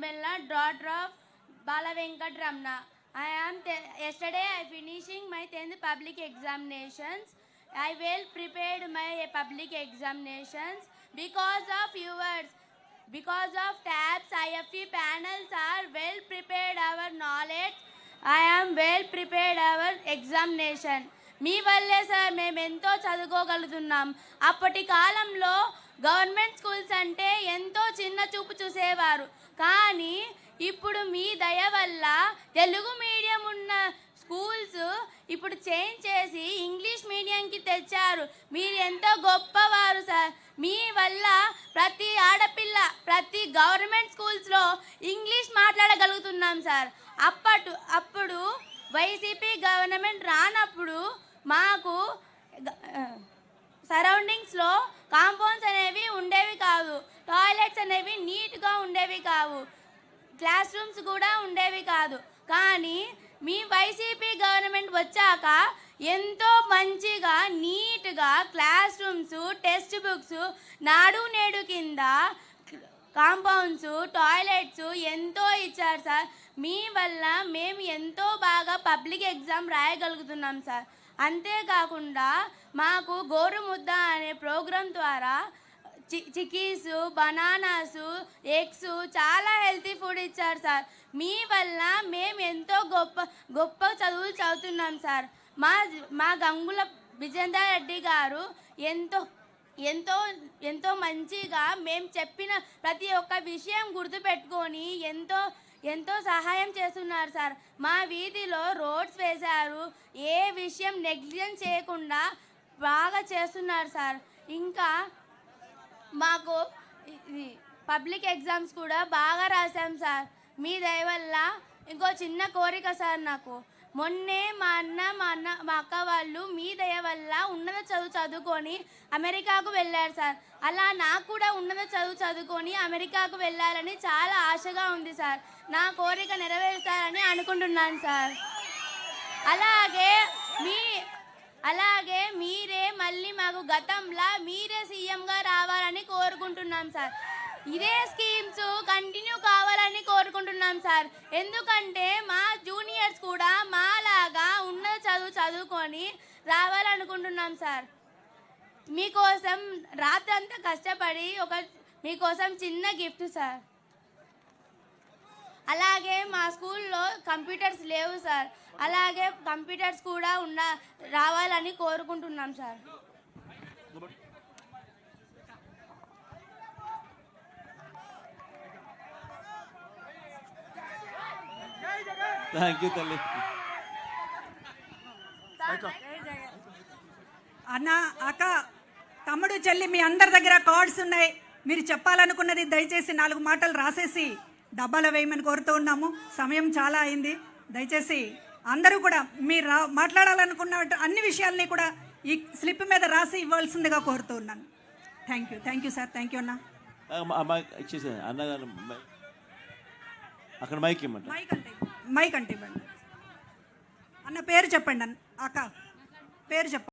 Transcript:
Nirmala, daughter of Bala Venkat Ramna. Yesterday I finishing my 10th public examinations. I well prepared my public examinations because of viewers. Because of tabs, IFE panels are well prepared our knowledge. I am well prepared our examination. మీ వల్లే sir మేము ఎంతో చదువుకోగలుగుతున్నాం. అప్పటి కాలంలో government schools అంటే ఎంతో చిన్న చూపు చూసేవారు. కానీ ఇప్పుడు మీ దయ వల్ల తెలుగు మీడియం ఉన్న స్కూల్స్ ఇప్పుడు చేంజ్ చేసి ఇంగ్లీష్ మీడియంకి తెచ్చారు. మీరు ఎంతో గొప్పవారు సార్. మీ వల్ల ప్రతి ఆడపిల్ల ప్రతి గవర్నమెంట్ స్కూల్స్లో ఇంగ్లీష్ మాట్లాడగలుగుతున్నాం సార్. అప్పుడు వైసీపీ గవర్నమెంట్ రానప్పుడు మాకు సరౌండింగ్స్లో కాంపౌండ్స్ అనేవి ఉండేవి కాదు, టాయిలెట్స్ అనేవి నీట్గా ఉండేవి కావు, క్లాస్ రూమ్స్ కూడా ఉండేవి కాదు. కానీ మీ వైసీపీ గవర్నమెంట్ వచ్చాక ఎంతో మంచిగా నీట్గా క్లాస్ రూమ్స్, టెక్స్ట్ బుక్స్, నాడు నేడు కింద కాంపౌండ్స్, టాయిలెట్స్ ఎంతో ఇచ్చారు సార్. మీ వల్ల మేము ఎంతో బాగా పబ్లిక్ ఎగ్జామ్ రాయగలుగుతున్నాం సార్. అంతేకాకుండా మాకు గోరుముద్ద అనే ప్రోగ్రాం ద్వారా చిక్కీస్, బనానాసు, ఎగ్స్ చాలా హెల్తీ ఫుడ్ ఇచ్చారు సార్. మీ వల్ల మేము ఎంతో గొప్ప చదువులు చదువుతున్నాం సార్. మా గంగుల విజేందర్ రెడ్డి గారు ఎంతో ఎంతో ఎంతో మంచిగా మేము చెప్పిన ప్రతి ఒక్క విషయం గుర్తుపెట్టుకొని ఎంతో సహాయం చేస్తున్నారు సార్. మా వీధిలో రోడ్స్ వేశారు. ఏ విషయం నెగ్లిజెన్స్ చేయకుండా బాగా చేస్తున్నారు సార్. ఇంకా మాకు పబ్లిక్ ఎగ్జామ్స్ కూడా బాగా రాసాం సార్ మీ దయ వల్ల. ఇంకో చిన్న కోరిక సార్, నాకు మొన్నే మా అక్క వాళ్ళు మీ దయ వల్ల ఉన్నత చదువుకొని అమెరికాకు వెళ్ళారు సార్. అలా నాకు కూడా ఉన్నత చదువుకొని అమెరికాకు వెళ్ళాలని చాలా ఆశగా ఉంది సార్. నా కోరిక నెరవేరుస్తారని అనుకుంటున్నాను సార్. అలాగే మీరే మళ్ళీ మాకు గతంలా మీరే సీఎంగా రావాలని కోరుకుంటున్నాం సార్. ఇదే స్కీమ్స్ కంటిన్యూ కావాలని కోరుకుంటున్నాం సార్. ఎందుకంటే మా జూనియర్స్ కూడా మాలాగా ఉన్నత చదువుకొని రావాలనుకుంటున్నాం సార్. మీకోసం రాత్రంతా కష్టపడి మీకోసం చిన్న గిఫ్ట్ సార్. అలాగే మా స్కూల్లో కంప్యూటర్స్ లేవు సార్. అలాగే కంప్యూటర్స్ కూడా రావాలని కోరుకుంటున్నాం సార్. థ్యాంక్ యూ తల్లి. అన్న, అక్క, తమ్ముడు, చెల్లి, మీ అందరి దగ్గర కార్డ్స్ ఉన్నాయి. మీరు చెప్పాలనుకున్నది దయచేసి 4 మాటలు రాసేసి డబ్బాలో వేయమని కోరుతూ ఉన్నాము. సమయం చాలా అయింది. దయచేసి అందరూ కూడా మీరు మాట్లాడాలనుకున్న అన్ని విషయాల్ని కూడా ఈ స్లిప్ మీద రాసి ఇవ్వాల్సిందిగా కోరుతూ ఉన్నాను. Thank you sir. Thank you అన్న. అన్నగారు అక్కడ మైక్ ఇవ్వండి. మైక్ అంటే ఇవ్వండి. అన్న పేరు చెప్పండి. అక్క పేరు చెప్పండి.